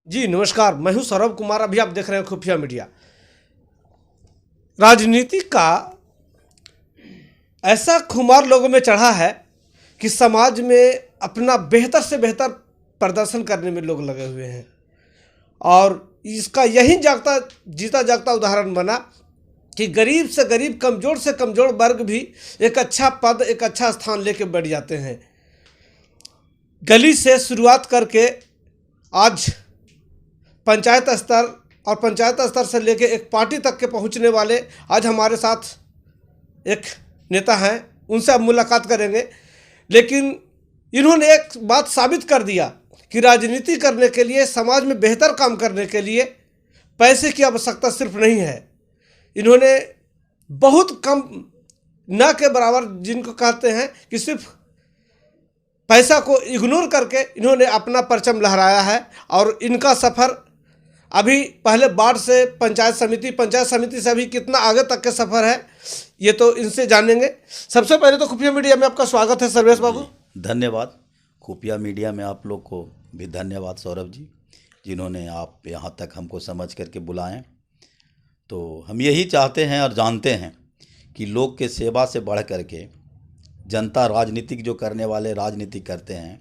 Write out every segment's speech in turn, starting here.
जी नमस्कार, मैं हूं सौरभ कुमार। अभी आप देख रहे हैं खुफिया मीडिया। राजनीति का ऐसा खुमार लोगों में चढ़ा है कि समाज में अपना बेहतर से बेहतर प्रदर्शन करने में लोग लगे हुए हैं और इसका यही जीता जागता उदाहरण बना कि गरीब से गरीब, कमज़ोर से कमज़ोर वर्ग भी एक अच्छा पद, एक अच्छा स्थान लेके बढ़ जाते हैं। गली से शुरुआत करके आज पंचायत स्तर और पंचायत स्तर से लेके एक पार्टी तक के पहुंचने वाले आज हमारे साथ एक नेता हैं, उनसे अब मुलाकात करेंगे। लेकिन इन्होंने एक बात साबित कर दिया कि राजनीति करने के लिए, समाज में बेहतर काम करने के लिए पैसे की आवश्यकता सिर्फ नहीं है। इन्होंने बहुत कम, न के बराबर, जिनको कहते हैं कि सिर्फ पैसा को इग्नोर करके इन्होंने अपना परचम लहराया है। और इनका सफ़र अभी पहले वार्ड से पंचायत समिति से अभी कितना आगे तक के सफ़र है, ये तो इनसे जानेंगे। सबसे पहले तो खुफिया मीडिया में आपका स्वागत है सर्वेश बाबू। धन्यवाद। खुफिया मीडिया में आप लोग को भी धन्यवाद सौरभ जी, जिन्होंने आप यहाँ तक हमको समझ करके बुलाएं। तो हम यही चाहते हैं और जानते हैं कि लोग के सेवा से बढ़ करके जनता राजनीतिक जो करने वाले राजनीति करते हैं,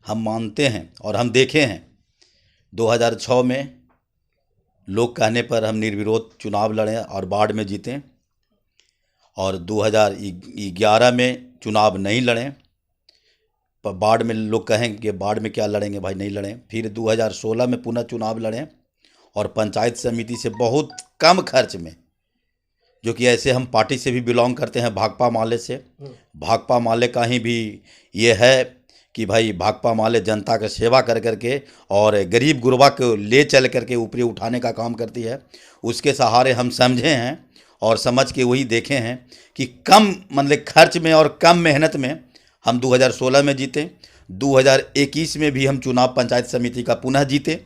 हम मानते हैं और हम देखे हैं। 2006 में लोग कहने पर हम निर्विरोध चुनाव लड़े और वार्ड में जीते, और 2011 में चुनाव नहीं लड़े। पर वार्ड में लोग कहेंगे वार्ड में क्या लड़ेंगे भाई, नहीं लड़े। फिर 2016 में पुनः चुनाव लड़े और पंचायत समिति से बहुत कम खर्च में, जो कि ऐसे हम पार्टी से भी बिलोंग करते हैं, भाकपा माले से। भाकपा माले का ही भी ये है कि भाई भाकपा माले जनता का सेवा कर करके और गरीब गुरबा को ले चल करके ऊपरी उठाने का काम करती है। उसके सहारे हम समझे हैं और समझ के वही देखे हैं कि कम मतलब खर्च में और कम मेहनत में हम 2016 में जीते। 2021 में भी हम चुनाव पंचायत समिति का पुनः जीते,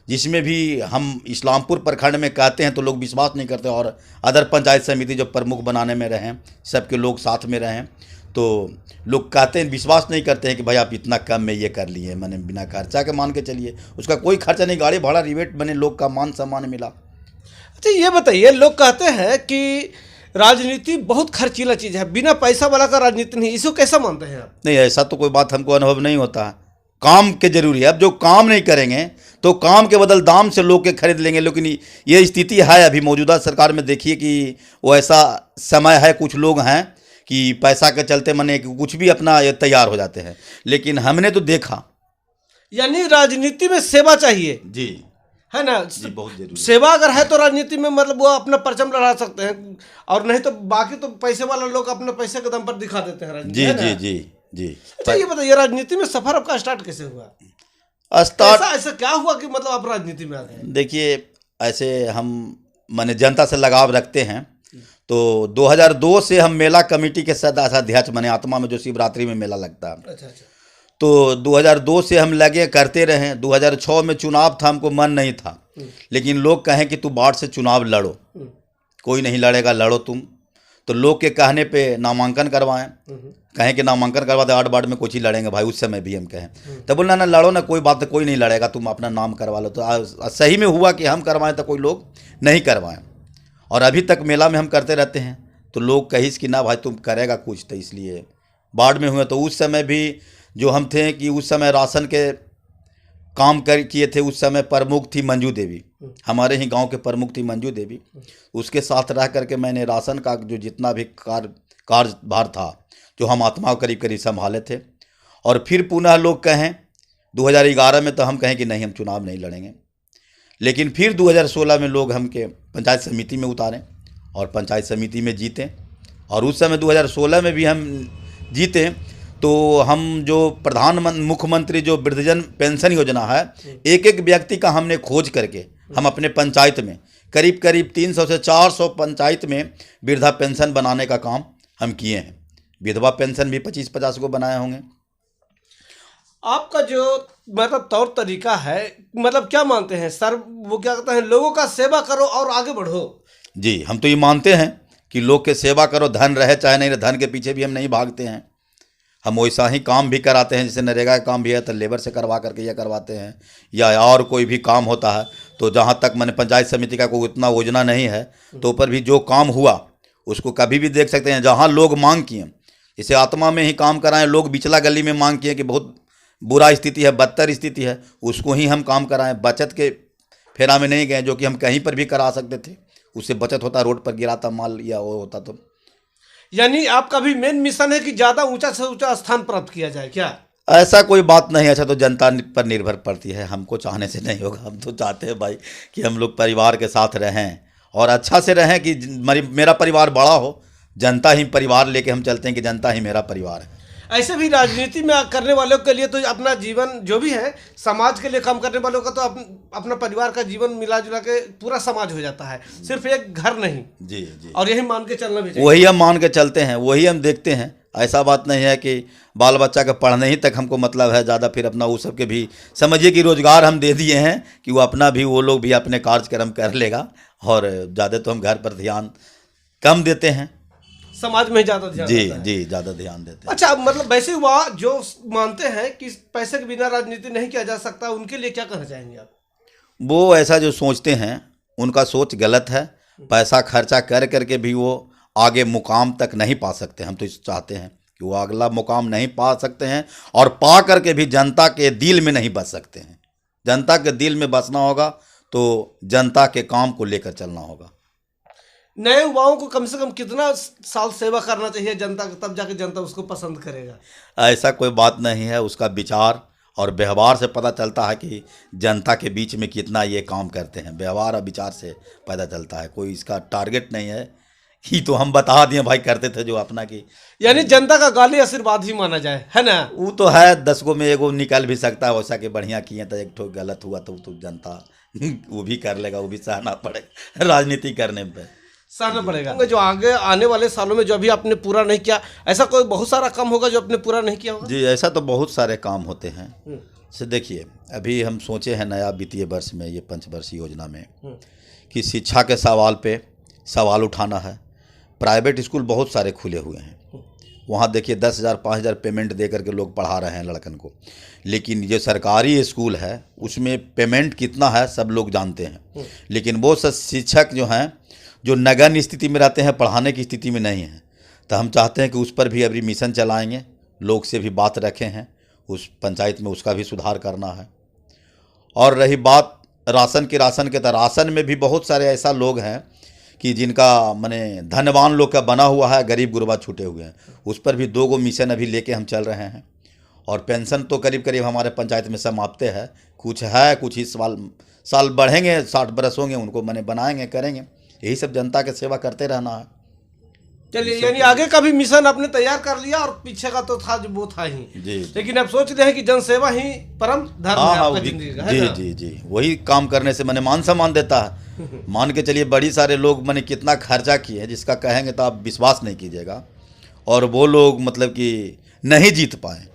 जिसमें भी हम इस्लामपुर प्रखंड में कहते हैं तो लोग विश्वास नहीं करते, और अदर पंचायत समिति जो प्रमुख बनाने में रहें, सबके लोग साथ में रहें, तो लोग कहते हैं, विश्वास नहीं करते हैं कि भाई आप इतना कम में ये कर लिए, मैंने बिना खर्चा के मान के चलिए। उसका कोई खर्चा नहीं, गाड़ी भाड़ा रिबेट बने, लोग का मान सम्मान मिला। अच्छा ये बताइए, लोग कहते हैं कि राजनीति बहुत खर्चीला चीज़ है, बिना पैसा वाला का राजनीति नहीं, इसको कैसा मानते हैं आप? नहीं, ऐसा तो कोई बात हमको अनुभव नहीं होता है। काम के जरूरी है। अब जो काम नहीं करेंगे तो काम के बदल दाम से लोग के खरीद लेंगे। लेकिन ये स्थिति है अभी मौजूदा सरकार में। देखिए कि वो ऐसा समय है, कुछ लोग हैं कि पैसा के चलते मने कुछ भी अपना ये तैयार हो जाते हैं। लेकिन हमने तो देखा, यानी राजनीति में सेवा चाहिए जी, है ना? जी, बहुत जरूरी। सेवा अगर है तो राजनीति में मतलब वो अपना परचम लहरा सकते हैं, और नहीं तो बाकी तो पैसे वाला लोग अपने पैसे के दम पर दिखा देते हैं राजनीति। जी है ना? जी जी जी। अच्छा ये बताइए, राजनीति में सफर आपका स्टार्ट कैसे हुआ? ऐसा क्या हुआ कि मतलब आप राजनीति में आ गए? देखिए, ऐसे हम माने जनता से लगाव रखते हैं, तो 2002 से हम मेला कमेटी के सदस्याध्यक्ष बने। आत्मा में जो शिवरात्रि में मेला लगता है, अच्छा। तो 2002 से हम लगे करते रहे। 2006 में चुनाव था, हमको मन नहीं था, लेकिन लोग कहें कि तू वार्ड से चुनाव लड़ो। कोई नहीं लड़ेगा, लड़ो तुम। तो लोग के कहने पे नामांकन करवाएं। कहें कि नामांकन करवा दे, 8 वार्ड में कुछ ही लड़ेंगे भाई। उस समय भी हम कहें तो बोलना ना, लड़ो ना, कोई बात, कोई नहीं लड़ेगा, तुम अपना नाम करवा लो। तो सही में हुआ कि हम करवाएं तो कोई लोग नहीं करवाएं, और अभी तक मेला में हम करते रहते हैं। तो लोग कहिस कि ना भाई तुम करेगा कुछ, तो इसलिए वार्ड में हुए। तो उस समय भी जो हम थे कि उस समय राशन के काम किए थे। उस समय प्रमुख थी मंजू देवी, हमारे ही गांव के प्रमुख थी मंजू देवी। उसके साथ रह करके मैंने राशन का जो जितना भी कार्यभार था, जो हम आत्माओं करीब करीब संभाले थे। और फिर पुनः लोग कहें 2011 में तो हम कहें कि नहीं, हम चुनाव नहीं लड़ेंगे। लेकिन फिर 2016 में लोग हमके पंचायत समिति में उतारें और पंचायत समिति में जीते। और उस समय 2016 में भी हम जीते। तो हम जो मुख्यमंत्री जो वृद्धजन पेंशन योजना है, एक एक व्यक्ति का हमने खोज करके हम अपने पंचायत में करीब करीब 300 से 400 पंचायत में वृद्धा पेंशन बनाने का काम हम किए हैं। विधवा पेंशन भी 25-50 को बनाए होंगे। आपका जो मतलब तौर तरीका है, मतलब क्या मानते हैं सर, वो क्या कहते हैं, लोगों का सेवा करो और आगे बढ़ो? जी, हम तो ये मानते हैं कि लोग के सेवा करो, धन रहे चाहे नहीं रहे, धन के पीछे भी हम नहीं भागते हैं। हम वैसा ही काम भी कराते हैं, जैसे नरेगा का काम भी है तो लेबर से करवा करके यह करवाते हैं, या और कोई भी काम होता है तो जहाँ तक मैंने पंचायत समिति का कोई उतना योजना नहीं है तो ऊपर भी जो काम हुआ उसको कभी भी देख सकते हैं। जहाँ लोग मांग किए, जैसे आत्मा में ही काम कराएं, लोग बिचला गली में मांग किए कि बहुत बुरा स्थिति है, बदतर स्थिति है, उसको ही हम काम कराएं। बचत के फेरा में नहीं गए, जो कि हम कहीं पर भी करा सकते थे, उससे बचत होता, रोड पर गिराता माल या वो होता। तो यानी आपका भी मेन मिशन है कि ज़्यादा ऊंचा से ऊंचा स्थान प्राप्त किया जाए क्या? ऐसा कोई बात नहीं है, अच्छा तो जनता पर निर्भर पड़ती है, हमको चाहने से नहीं होगा। हम तो चाहते हैं भाई कि हम लोग परिवार के साथ रहें और अच्छा से रहें, कि मेरा परिवार बड़ा हो, जनता ही परिवार लेके हम चलते हैं कि जनता ही मेरा परिवार है। ऐसे भी राजनीति में करने वालों के लिए तो अपना जीवन जो भी है, समाज के लिए काम करने वालों का तो अपना परिवार का जीवन मिला जुला के पूरा समाज हो जाता है, सिर्फ एक घर नहीं। जी जी। और यही मान के चलना भी चाहिए। वही हम मान के चलते हैं, वही हम देखते हैं। ऐसा बात नहीं है कि बाल बच्चा के पढ़ने ही तक हमको मतलब है ज़्यादा, फिर अपना वो सब के भी समझिए कि रोज़गार हम दे दिए हैं कि वो अपना भी, वो लोग भी अपने कार्यक्रम कर लेगा, और ज़्यादा तो हम घर पर ध्यान कम देते हैं, समाज में ज़्यादा ध्यान जी देता है। जी, ज़्यादा ध्यान देते हैं। अच्छा, मतलब वैसे हुआ जो मानते हैं कि पैसे के बिना राजनीति नहीं किया जा सकता, उनके लिए क्या कहना चाहेंगे आप? वो ऐसा जो सोचते हैं उनका सोच गलत है। पैसा खर्चा कर करके भी वो आगे मुकाम तक नहीं पा सकते। हम तो चाहते हैं कि वो अगला मुकाम नहीं पा सकते हैं, और पा करके भी जनता के दिल में नहीं बस सकते हैं। जनता के दिल में बसना होगा तो जनता के काम को लेकर चलना होगा। नए युवाओं को कम से कम कितना साल सेवा करना चाहिए जनता का, तब जाके जनता उसको पसंद करेगा? ऐसा कोई बात नहीं है, उसका विचार और व्यवहार से पता चलता है कि जनता के बीच में कितना ये काम करते हैं। व्यवहार और विचार से पता चलता है, कोई इसका टारगेट नहीं है। ही तो हम बता दिए भाई, करते थे जो अपना की। यानी जनता का गाली आशीर्वाद ही माना जाए, है ना? वो तो है, 10 गो में एगो निकल भी सकता है, वैसा कि बढ़िया किए तो एक ठो गलत हुआ तो जनता वो भी कर लेगा, वो भी सहना पड़ेगा राजनीति करने पे, सहना पड़ेगा। जो आगे आने वाले सालों में जो अभी आपने पूरा नहीं किया, ऐसा कोई बहुत सारा काम होगा जो आपने पूरा नहीं किया होगा? जी, ऐसा तो बहुत सारे काम होते हैं। से देखिए, अभी हम सोचे हैं नया वित्तीय वर्ष में, ये पंचवर्षीय योजना में, कि शिक्षा के सवाल पे सवाल उठाना है। प्राइवेट स्कूल बहुत सारे खुले हुए हैं, वहाँ देखिए 10,000 5,000 पेमेंट दे करके लोग पढ़ा रहे हैं लड़कन को, लेकिन ये सरकारी स्कूल है उसमें पेमेंट कितना है सब लोग जानते हैं। लेकिन वो सब शिक्षक जो हैं, जो नगण्य स्थिति में रहते हैं, पढ़ाने की स्थिति में नहीं है, तो हम चाहते हैं कि उस पर भी अभी मिशन चलाएंगे, लोग से भी बात रखे हैं, उस पंचायत में उसका भी सुधार करना है। और रही बात राशन के, तो राशन में भी बहुत सारे ऐसा लोग हैं कि जिनका माने धनवान लोग का बना हुआ है, गरीब गुरबा छूटे हुए हैं, उस पर भी 2 गो मिशन अभी लेके हम चल रहे हैं। और पेंशन तो करीब करीब हमारे पंचायत में समाप्त है, कुछ है, कुछ ही साल बढ़ेंगे, 60 बरस होंगे, उनको माने बनाएंगे, करेंगे। यही सब जनता की सेवा करते रहना है। चलिए, यानी आगे का भी मिशन आपने तैयार कर लिया, और पीछे का तो था जो वो था ही जी। लेकिन आप सोच रहे हैं कि जनसेवा ही परम धर्म है आपका जिंदगी का, है जी ना? जी जी, वही काम करने से मैंने मान सम्मान देता है। मान के चलिए, बड़ी सारे लोग मैंने कितना खर्चा किए हैं, जिसका कहेंगे तो आप विश्वास नहीं कीजिएगा, और वो लोग मतलब कि नहीं जीत पाए,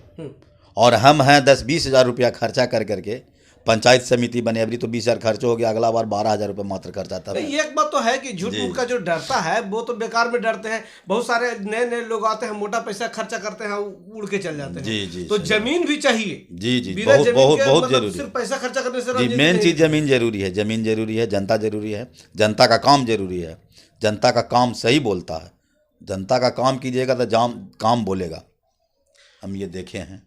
और हम हैं 10-20 हज़ार रुपया खर्चा कर करके पंचायत समिति बने। अभी तो 20,000 खर्च हो गया, अगला बार 12,000 रुपये मात्र खर्चा था। एक बात तो है कि झूठ मूठ का जो डरता है वो तो बेकार में डरते हैं। बहुत सारे नए नए लोग आते हैं, मोटा पैसा खर्चा करते हैं, उड़ के चल जाते हैं। जी जी, तो जमीन भी चाहिए। जी जी, बिना बहुत जमीन बहुत के बहुत मतलब जरूरी सिर्फ पैसा खर्चा करने से जी। राजनीति मेन नहीं। चीज़ जमीन जरूरी है, जमीन जरूरी है, जनता जरूरी है, जनता का काम जरूरी है। जनता का काम सही बोलता है, जनता का काम कीजिएगा तो काम बोलेगा, हम ये देखे हैं।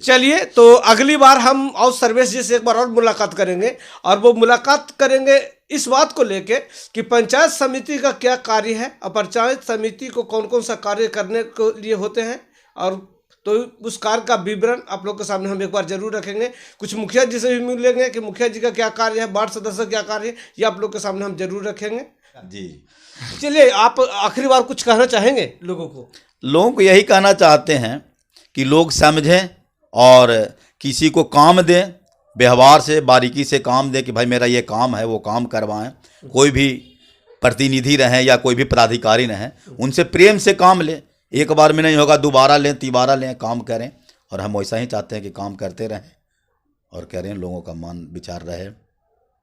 चलिए, तो अगली बार हम और सर्वेश जी से एक बार और मुलाकात करेंगे, और वो मुलाकात करेंगे इस बात को लेके कि पंचायत समिति का क्या कार्य है, और पंचायत समिति को कौन कौन सा कार्य करने के लिए होते हैं, और तो उस कार्य का विवरण आप लोग के सामने हम एक बार जरूर रखेंगे। कुछ मुखिया जी से भी मिलेंगे कि मुखिया जी का क्या कार्य है, वार्ड सदस्य क्या कार्य है, ये आप लोग के सामने हम जरूर रखेंगे जी। चलिए, आप आखिरी बार कुछ कहना चाहेंगे लोगों को? लोगों को यही कहना चाहते हैं कि लोग समझें और किसी को काम दें, व्यवहार से बारीकी से काम दें कि भाई मेरा ये काम है, वो काम करवाएं। कोई भी प्रतिनिधि रहें या कोई भी पदाधिकारी रहें, उनसे प्रेम से काम लें। एक बार में नहीं होगा, दोबारा लें, तीबारा लें, काम करें। और हम वैसा ही चाहते हैं कि काम करते रहें और करें, लोगों का मान विचार रहे।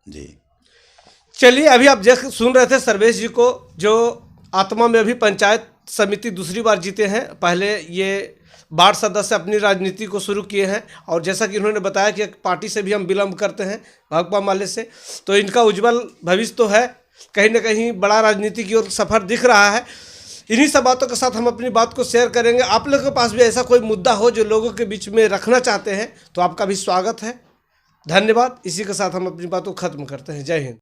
जी चलिए, अभी आप जैसे सुन रहे थे सर्वेश जी को, जो आत्मा में अभी पंचायत समिति दूसरी बार जीते हैं। पहले ये वार्ड सदस्य अपनी राजनीति को शुरू किए हैं। और जैसा कि उन्होंने बताया कि एक पार्टी से भी हम विलम्ब करते हैं, भाकपा माले से, तो इनका उज्जवल भविष्य तो है, कहीं ना कहीं बड़ा राजनीति की ओर सफ़र दिख रहा है। इन्हीं सब बातों के साथ हम अपनी बात को शेयर करेंगे। आप लोगों के पास भी ऐसा कोई मुद्दा हो जो लोगों के बीच में रखना चाहते हैं तो आपका भी स्वागत है। धन्यवाद। इसी के साथ हम अपनी बातों को ख़त्म करते हैं। जय हिंद।